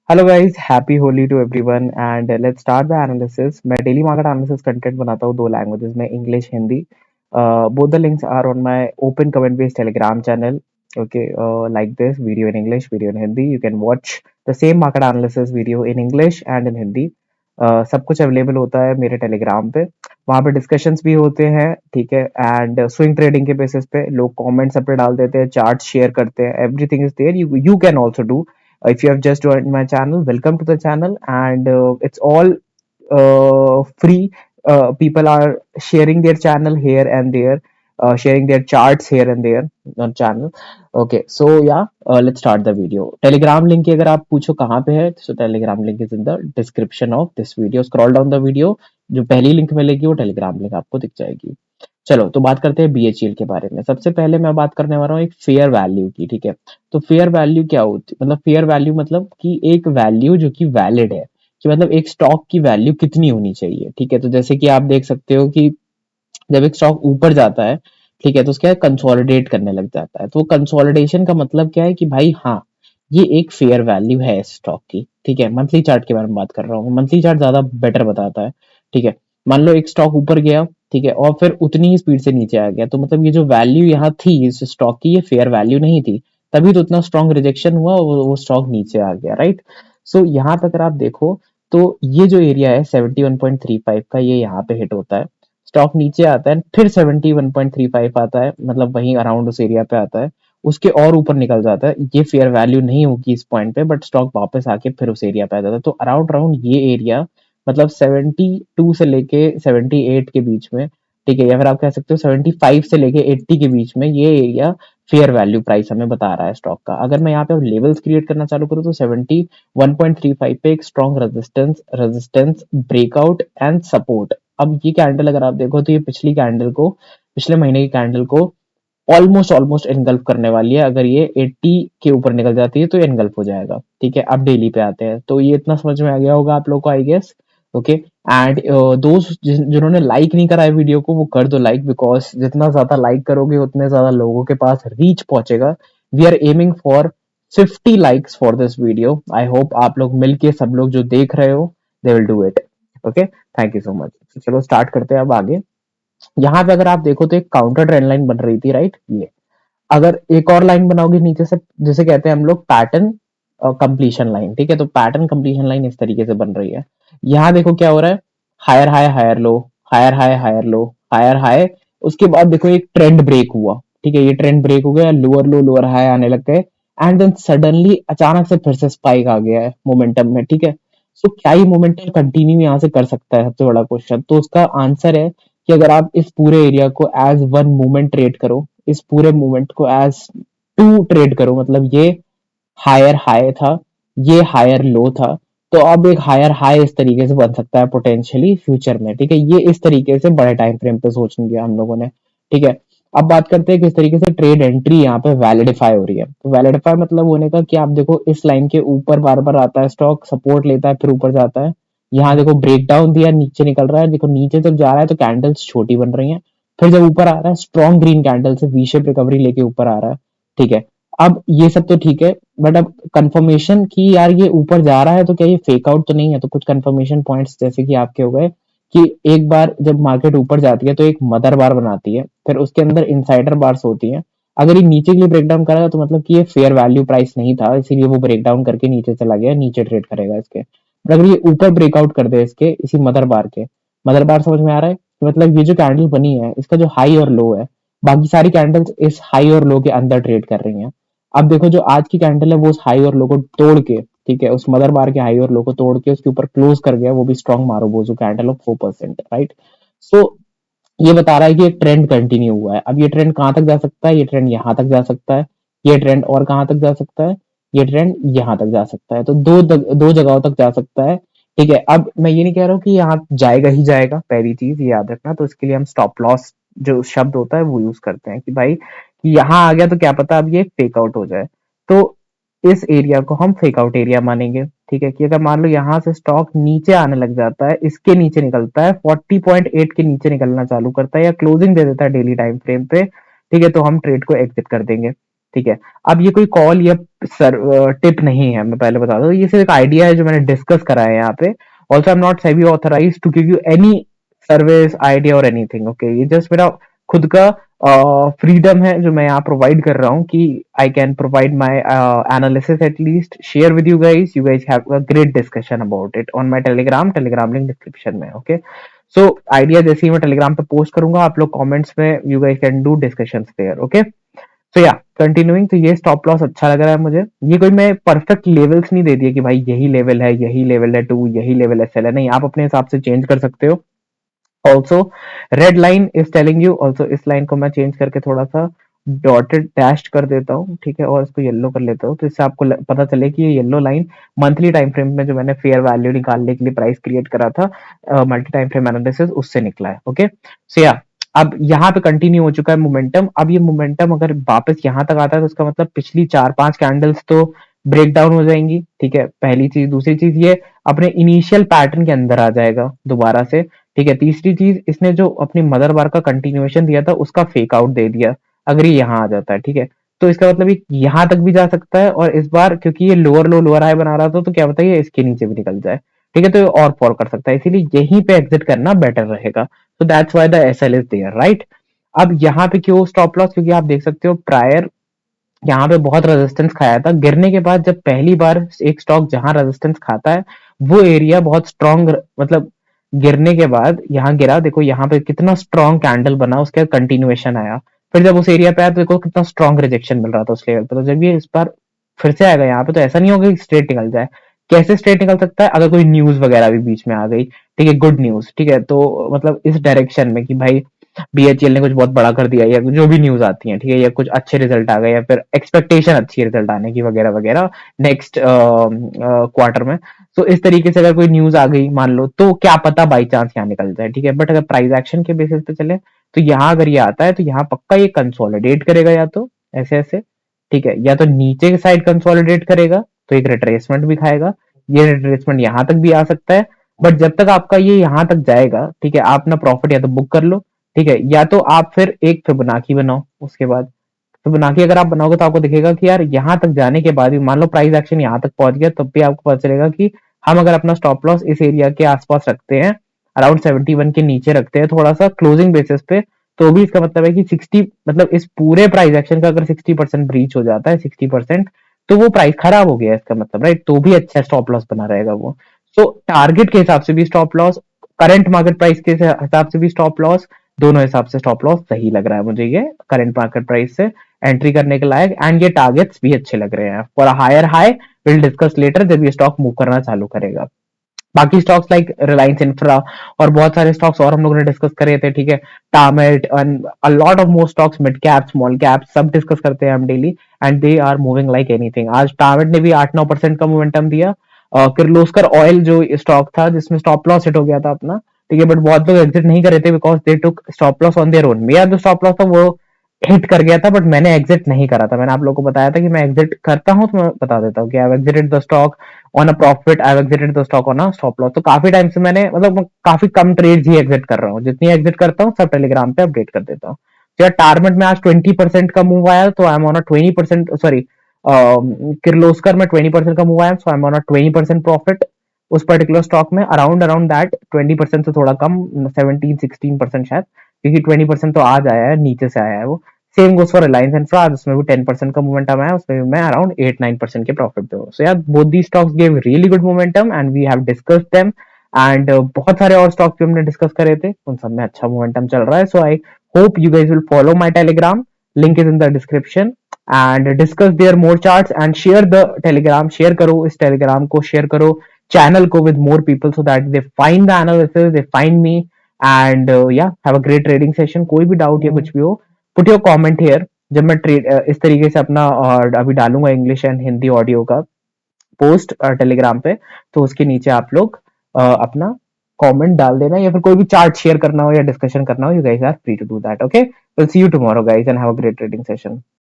Hello guys, happy Holi to everyone and let's start the analysis. मैं daily market analysis content बनाता हूँ दो languages में, English Hindi. Both the links are on my open comment based Telegram channel. Okay, like this video in English, video in Hindi. You can watch the same market analysis video in English and in Hindi. सब कुछ available होता है मेरे Telegram पे। वहाँ पे discussions भी होते हैं, ठीक है। एंड स्विंग ट्रेडिंग के बेसिस पे लोग कमेंट्स अपने डाल देते हैं, चार्ट शेयर करते हैं, everything is there. You can also do. If you have just joined my channel, welcome to the channel, and it's all free. People are sharing their channel here and there, sharing their charts here and there on channel. Okay, so yeah, let's start the video. Telegram link की अगर आप पूछो कहाँ पे है, so Telegram link is in the description of this video. Scroll down the video, जो पहली link मिलेगी वो टेलीग्राम लिंक आपको दिख जाएगी। चलो तो बात करते हैं बीएचईएल के बारे में। सबसे पहले मैं बात करने वाला हूँ एक फेयर वैल्यू की, ठीक है। तो फेयर वैल्यू क्या होती है, मतलब फेयर वैल्यू मतलब कि एक वैल्यू जो कि वैलिड है, कि मतलब एक स्टॉक की वैल्यू कितनी होनी चाहिए, ठीक है। तो जैसे कि आप देख सकते हो कि जब एक स्टॉक ऊपर जाता है, ठीक है, तो उसके कंसोलिडेट करने लग जाता है। तो कंसोलिडेशन का मतलब क्या है कि भाई हाँ, ये एक फेयर वैल्यू है स्टॉक की, ठीक है। मंथली चार्ट के बारे में बात कर रहा हूँ, मंथली चार्ट ज्यादा बेटर बताता है, ठीक है। मान लो एक स्टॉक ऊपर गया, ठीक है, और फिर उतनी ही स्पीड से नीचे आ गया, तो मतलब ये जो वैल्यू यहाँ थी इस स्टॉक की, ये फेयर वैल्यू नहीं थी, तभी तो उतना स्ट्रॉन्ग रिजेक्शन हुआ, वो स्टॉक नीचे आ गया, राइट। सो यहाँ पे अगर आप देखो तो ये जो एरिया है 71.35 का, ये यहाँ पे हिट होता है, स्टॉक नीचे आता है, फिर 71.35 आता है, मतलब वहीं अराउंड उस एरिया पे आता है, उसके और ऊपर निकल जाता है। ये फेयर वैल्यू नहीं होगी इस पॉइंट पे, बट स्टॉक वापस आके फिर उस एरिया पे आ जाता है। तो अराउंड अराउंड ये एरिया, मतलब 72 से लेके 78 के बीच में, ठीक है, या फिर आप कह सकते हो 75 से लेके 80 के बीच में, ये एरिया फेयर वैल्यू प्राइस हमें बता रहा है स्टॉक का। अगर मैं यहाँ पे लेवल्स क्रिएट करना चालू करूँ तो 71.35 पे एक strong resistance resistance breakout and support. अब ये कैंडल अगर आप देखो तो ये पिछले महीने की कैंडल को ऑलमोस्ट ऑलमोस्ट एनगल्फ करने वाली है। अगर ये 80 के ऊपर निकल जाती है तो ये एनगल्फ हो जाएगा, ठीक है। अब डेली पे आते हैं, तो ये इतना समझ में आ गया होगा आप लोग को, आई गेस। ओके, एंड दोस्त जिन्होंने लाइक नहीं करा है वीडियो को, वो कर दो लाइक, बिकॉज जितना ज्यादा लाइक करोगे उतने ज्यादा लोगों के पास रीच पहुंचेगा। We are aiming for 50 likes for this video. I hope आप लोग मिलके, सब लोग जो देख रहे हो, they will do it. Okay, thank you so much. चलो स्टार्ट करते हैं अब आगे। यहाँ पे अगर आप देखो तो एक काउंटर ट्रेंड लाइन बन रही थी, राइट। ये अगर एक और लाइन बनाओगे नीचे से, जिसे कहते हैं हम लोग पैटर्न कंप्लीशन लाइन, ठीक है। तो पैटर्न कंप्लीशन लाइन इस तरीके से बन रही है। यहाँ देखो क्या हो रहा है, higher high higher low, higher high higher low, higher high. उसके बाद देखो एक ट्रेंड ब्रेक हुआ, ठीक है, ये ट्रेंड ब्रेक हो गया, लोअर लो लोअर हाई आने लग गए, एंड देन सडनली अचानक से फिर से स्पाइक आ गया है मोमेंटम में, ठीक है। सो क्या ये मोमेंटम कंटिन्यू यहाँ से कर सकता है, सबसे बड़ा क्वेश्चन। तो उसका आंसर है कि अगर आप इस पूरे एरिया को एज वन मूवमेंट ट्रेड करो, इस पूरे मूवमेंट को एज टू ट्रेड करो, मतलब ये हायर हाई था, ये हायर लो था, तो अब एक हायर हाई इस तरीके से बन सकता है पोटेंशियली फ्यूचर में, ठीक है। ये इस तरीके से बड़े टाइम फ्रेम पे सोच लिया हम लोगों ने, ठीक है। अब बात करते हैं किस तरीके से ट्रेड एंट्री यहाँ पे वैलिडिफाई हो रही है। तो वैलिडिफाई मतलब होने का कि आप देखो इस लाइन के ऊपर बार बार आता है स्टॉक, सपोर्ट लेता है, फिर ऊपर जाता है। यहाँ देखो ब्रेक डाउन दिया, नीचे निकल रहा है, देखो नीचे जब जा रहा है तो कैंडल्स छोटी बन रही हैं, फिर जब ऊपर आ रहा है स्ट्रॉन्ग ग्रीन कैंडल से वी शेप रिकवरी लेके ऊपर आ रहा है, ठीक है। अब ये सब तो ठीक है, बट अब कंफर्मेशन की यार ये ऊपर जा रहा है तो क्या ये फेक आउट तो नहीं है। तो कुछ कंफर्मेशन पॉइंट्स जैसे कि आपके हो गए कि एक बार जब मार्केट ऊपर जाती है तो एक मदर बार बनाती है, फिर उसके अंदर इनसाइडर बार्स होती हैं। अगर ये नीचे के लिए ब्रेकडाउन करेगा तो मतलब कि ये फेयर वैल्यू प्राइस नहीं था, इसीलिए वो ब्रेकडाउन करके नीचे चला गया, नीचे ट्रेड करेगा इसके। बट अगर ये ऊपर ब्रेकआउट कर दे इसके इसी मदर बार के, मदर बार समझ में आ रहा है कि मतलब ये जो कैंडल बनी है इसका जो हाई और लो है, बाकी सारी कैंडल्स इस हाई और लो के अंदर ट्रेड कर रही हैं। अब देखो जो आज की कैंडल है वो उस हाई और लो को तोड़ के, ठीक है, उस मदर बार के हाई और लो को तोड़ के उसके ऊपर क्लोज कर गया, वो भी स्ट्रॉन्ग मारोबोजो कैंडल ऑफ 4%, राइट। सो ये बता रहा है कि एक ट्रेंड कंटिन्यू हुआ है। अब ये ट्रेंड कहां तक जा सकता है, ये ट्रेंड यहां तक जा सकता है, ये ट्रेंड और कहां तक जा सकता है, ये ट्रेंड यहां तक जा सकता है। तो दो जगहों तक जा सकता है, ठीक है। अब मैं ये नहीं कह रहा हूँ कि यहाँ जाएगा ही जाएगा, पहली चीज ये याद रखना। तो इसके लिए हम स्टॉप लॉस जो शब्द होता है वो यूज करते हैं कि भाई कि यहाँ आ गया तो क्या पता अब ये फेक आउट हो जाए। तो इस एरिया को हम फेक आउट एरिया मानेंगे, ठीक है। कि अगर मान लो यहाँ से स्टॉक नीचे आने लग जाता है, इसके नीचे निकलता है, 40.8 के नीचे निकलना चालू करता है या क्लोजिंग दे देता है डेली टाइम फ्रेम पे, ठीक है, तो हम ट्रेड को एग्जिट कर देंगे। ठीक है। अब ये कोई कॉल या सर टिप नहीं है, मैं पहले बता दूं, ये सिर्फ एक आइडिया है जो मैंने डिस्कस करा है यहाँ पे। Also I am not SEBI authorise to give you any service idea और एनीथिंग, ओके। ये जस्ट मेरा खुद का फ्रीडम है जो मैं यहाँ प्रोवाइड कर रहा हूँ कि I can provide my analysis, at least share with you guys have a great discussion about it on my Telegram link description में, ओके। सो आइडिया जैसे ही मैं टेलीग्राम पे पोस्ट करूंगा, आप लोग कमेंट्स में you guys can do discussions there, okay. So yeah continuing, तो ये स्टॉप लॉस अच्छा लग रहा है मुझे। ये कोई मैं परफेक्ट लेवल्स नहीं दे दिए कि भाई यही लेवल है, यही लेवल है टू, यही लेवल है सेल है, नहीं, आप अपने हिसाब से चेंज कर सकते हो। Also red line is telling you, also इस लाइन को मैं चेंज करके थोड़ा सा डॉटेड डैश कर देता हूँ, ठीक है, और इसको येलो कर लेता हूँ, तो इससे आपको पता चले कि ये yellow line monthly time frame में जो मैंने फेयर वैल्यू निकालने के लिए प्राइस क्रिएट करा था मल्टी टाइम फ्रेम एनालिसिस, उससे निकला है, ओके। सो या अब यहाँ पे कंटिन्यू हो चुका है मोमेंटम। अब ये मोमेंटम अगर वापस यहाँ तक आता है तो उसका मतलब पिछली 4-5 कैंडल्स तो ब्रेक डाउन हो जाएंगी, ठीक है, पहली चीज। दूसरी चीज ये अपने इनिशियल पैटर्न के अंदर आ जाएगा दोबारा से, ठीक है। तीसरी चीज, इसने जो अपनी मदर बार का कंटिन्यूएशन दिया था उसका फेक आउट दे दिया, अगर ये यहाँ आ जाता है, ठीक है, तो इसका मतलब ये यहाँ तक भी जा सकता है, और इस बार क्योंकि ये लोअर लो लोअर हाई बना रहा था तो क्या पता ये इसके नीचे भी निकल जाए, ठीक है, तो ये और फॉल कर सकता है, इसीलिए यहीं पे एग्जिट करना बेटर रहेगा। तो that's why the SL is there, right. अब यहाँ पे क्यों स्टॉप लॉस, क्योंकि आप देख सकते हो प्रायर यहाँ पे बहुत रेजिस्टेंस खाया था, गिरने के बाद जब पहली बार एक स्टॉक जहां रेजिस्टेंस खाता है वो एरिया बहुत स्ट्रॉन्ग, मतलब गिरने के बाद यहाँ गिरा, देखो यहाँ पे कितना स्ट्रॉन्ग कैंडल बना, उसके बाद कंटिन्यूएशन आया, फिर जब उस एरिया पे आया तो देखो कितना स्ट्रॉन्ग रिजेक्शन मिल रहा था उस लेवल पे। तो जब ये इस बार फिर से आएगा यहाँ पे तो ऐसा नहीं होगा कि स्ट्रेट निकल जाए। कैसे स्ट्रेट निकल सकता है, अगर कोई न्यूज वगैरह भी बीच में आ गई, ठीक है, गुड न्यूज, ठीक है, तो मतलब इस डायरेक्शन में कि भाई बीएचईएल ने कुछ बहुत बड़ा कर दिया, या जो भी न्यूज आती है, ठीक है, या कुछ अच्छे रिजल्ट आ गए, या फिर एक्सपेक्टेशन अच्छी है रिजल्ट आने की वगैरह वगैरह नेक्स्ट क्वार्टर में। तो इस तरीके से अगर कोई न्यूज आ गई मान लो, तो क्या पता बाई चांस यहाँ निकल जाए, ठीक है। बट अगर प्राइस एक्शन के बेसिस पे चले तो यहाँ अगर ये आता है तो यहाँ पक्का ये कंसोलिडेट करेगा, या तो ऐसे ऐसे, ठीक है, या तो नीचे की साइड कंसोलिडेट करेगा तो एक रिट्रेसमेंट भी खाएगा, ये रिट्रेसमेंट यहाँ तक भी आ सकता है। बट जब तक आपका ये यहाँ तक जाएगा, ठीक है, आप ना प्रॉफिट या तो बुक कर लो, ठीक है, या तो आप फिर एक फिबोनाची बनाओ उसके बाद। फिबोनाची अगर आप बनाओगे तो आपको दिखेगा कि यार यहाँ तक जाने के बाद भी मान लो प्राइस एक्शन यहाँ तक पहुंच गया, तब भी आपको पता चलेगा कि हम अगर अपना स्टॉप लॉस इस एरिया के आसपास रखते हैं, अराउंड 71 के नीचे रखते हैं थोड़ा सा क्लोजिंग बेसिस पे, तो भी इसका मतलब है कि 60, मतलब इस पूरे प्राइस एक्शन का अगर 60% ब्रीच हो जाता है, 60%, तो वो प्राइस खराब हो गया इसका मतलब, राइट, तो भी अच्छा स्टॉप लॉस बना रहेगा वो। सो टारगेट के हिसाब से भी stop loss, current market price के हिसाब से भी स्टॉप लॉस, दोनों हिसाब से स्टॉप लॉस सही लग रहा है मुझे ये करंट मार्केट प्राइस से एंट्री करने के लायक, एंड ये टारगेट्स भी अच्छे लग रहे हैं for a higher high. Will discuss later जब ये स्टॉक मूव करना चालू करेगा। बाकी स्टॉक्स लाइक रिलायंस इंफ्रा और बहुत सारे स्टॉक्स और हम लोगों ने डिस्कस करे थे, ठीक है, टामेट and a lot of more stocks, mid cap small cap सब डिस्कस करते हैं हम daily, and they are moving like anything. आज टामेट ने भी 8-9% का मोमेंटम दिया। किर्लोस्कर ऑयल जो स्टॉक था जिसमें स्टॉप लॉस हिट हो गया था अपना, ठीक है, बट बहुत लोग एग्जिट नहीं कर रहे थे because they took stop loss on their own. मेरा जो स्टॉप लॉस था वो हिट कर गया था, बट मैंने एग्जिट नहीं करा था। मैंने आप लोगों को बताया था कि मैं एग्जिट करता हूँ, तो मैं बता देता हूँ कि I exited the stock on a profit, I exited the stock on a stop loss. तो काफी टाइम से मैंने मतलब काफी कम ट्रेड ही एग्जिट कर रहा हूँ, जितनी एग्जिट करता हूँ सब टेलीग्राम पे अपडेट कर देता हूँ। तो यार टारगेट में आज 20% का मूव आया, तो I am on a 20%, sorry, Kirloskar में 20% का मूव आया, so I am on a 20% profit उस पर्टिकुलर स्टॉक में, अराउंड अराउंड दैट 20% से थोड़ा कम, 17-16% शायद, क्योंकि 20% तो आज आया है, नीचे से आया है वो। Same goes for Reliance infra, उसमें भी 10% का मोमेंटम आया, उसमें भी मैं अराउंड 8-9% के प्रॉफिट पे हूँ। सो यार both the stocks give really good momentum and we have discussed them, and बहुत सारे और स्टॉक्स भी हमने डिस्कस करे थे, उन सब में अच्छा मोमेंटम चल रहा है। So I hope you guys will follow my Telegram, link is in the description, and discuss there more charts and share the Telegram, share करो इस टेलीग्राम को, शेयर करो चैनल को with more people so that they find the analysis, they find me, and yeah have a great trading session. कोई भी doubt या कुछ भी हो, पुट योर कमेंट हियर। जब मैं ट्रेड इस तरीके से अपना अभी डालूंगा इंग्लिश एंड हिंदी ऑडियो का पोस्ट टेलीग्राम पे, तो उसके नीचे आप लोग अपना कमेंट डाल देना, या फिर कोई भी चार्ट शेयर करना हो या डिस्कशन करना हो, you guys are free to do that, okay. Will see you tomorrow guys and have a great trading session.